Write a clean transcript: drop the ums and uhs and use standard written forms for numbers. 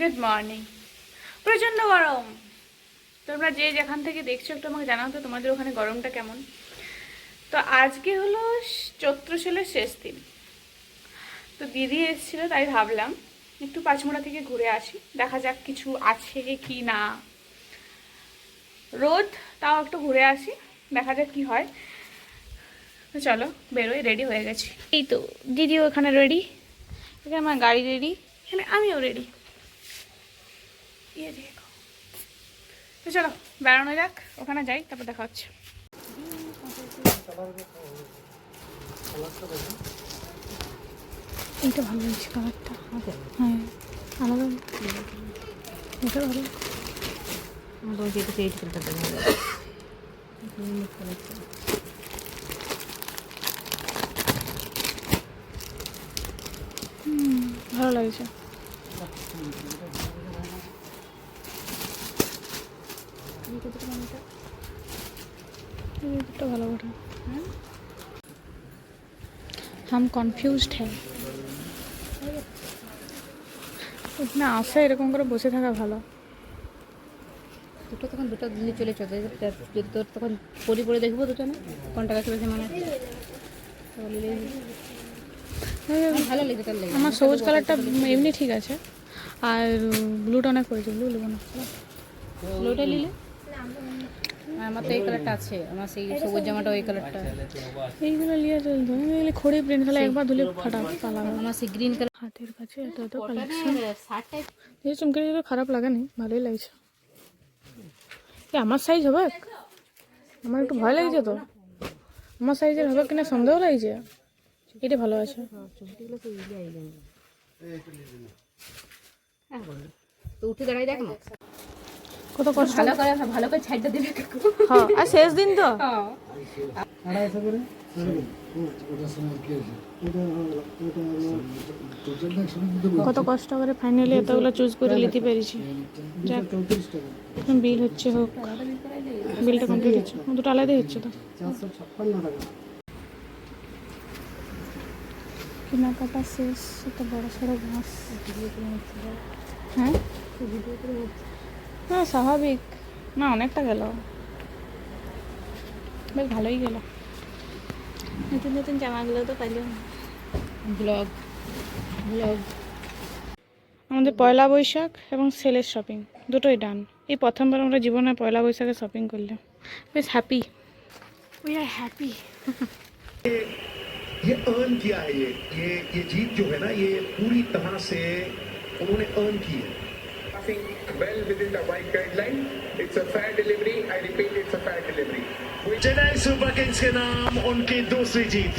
Good morning. প্রচণ্ড গরম। তোমরা যে যেখান থেকে দেখছো একটু আমাকে জানাও তো তোমাদের ওখানে গরমটা কেমন। তো আজকে হলো চৈত্র সেলের শেষ দিন। তো দিদি এসেছিলো, তাই ভাবলাম একটু পাঁচমোড়া থেকে ঘুরে আসি, দেখা যাক কিছু আছে কি না। রোদ, তাও একটু ঘুরে আসি, দেখা যাক কি হয়। তো চলো বেরোই, রেডি হয়ে গেছি। এই তো দিদিও এখানে রেডি, এখানে আমার গাড়ি রেডি, এখানে আমিও রেডি। তো চলো বেড়ানো যাক, ওখানে যাই, তারপর দেখা হচ্ছে। এইটা ভালো লাগছে কালারটা, হ্যাঁ আলাদা, এটা ভালো। ভালো লাগছে। ভালো কথা। हम কনফিউজড হ্যাঁ, ওখানে আসে এরকম করে বসে থাকা ভালো। দুটো তখন দুটো দিনে চলে চলে যদি তোর তখন পরি পরে দেখবো দুটো না কোনটা কাছে বেশি মানে ভালো লেগে তার লেগে আমার সবুজ কালারটা এমনি ঠিক আছে, আর ব্লুটা অনেক পড়েছে, ব্লু নেবো না। ব্লুটা নিলে আমার তো এই কালারটা আছে, আমার সেই সবুজ জামাটা ওই কালারটা, এইগুলো নিয়ে চলতো, এগুলো খড়ি প্রিন্ট হলে একবার ধুলে ফাটা পালাবে। আমার সেই গ্রিন কালার হাতের কাছে এত এত কালেকশন, এই চুমকে দিলে খারাপ লাগেনি, ভালোই লাগছে। আমার সাইজ হবে? আমার একটু ভয় লাগছে তো, আমার সাইজের হবে কিনা সন্দেহ লাগছে। এটা ভালো আছে। তো উঠে দাঁড়াই দেখ না কত কষ্ট, ভালো করে ছাইডটা দিবে। হ্যাঁ আর শেষ দিন তো। কত কষ্ট করে ফাইনালি এতগুলো চুজ করে নিতে পেরেছি। যাক বিল হচ্ছে, হোক বিলটা কমপ্লিট হচ্ছে, দুটো আলাদাই হচ্ছে তো। কেনাকাটা শেষ, একটা বড় সড়ো ঘাস। হ্যাঁ হ্যাঁ স্বাভাবিক না, অনেকটা গেল, বেশ ভালোই গেল। নতুন নতুন জামাগুলো তো পাইলাম। ব্লগ ব্লগ আমাদের পয়লা বৈশাখ এবং সেলের শপিং দুটোই ডান। এই প্রথমবার আমরা জীবনে পয়লা বৈশাখে শপিং করলাম, বেশ হ্যাপি, উই আর হ্যাপি। ये अर्न किया है, ये जीत जो है ना, ये पूरी तरह से उन्होंने अर्न की है। I think well within the right guideline. It's a fair delivery. I repeat, it's a fair delivery. Chennai super Kings के नाम उनकी दूसरी जीत।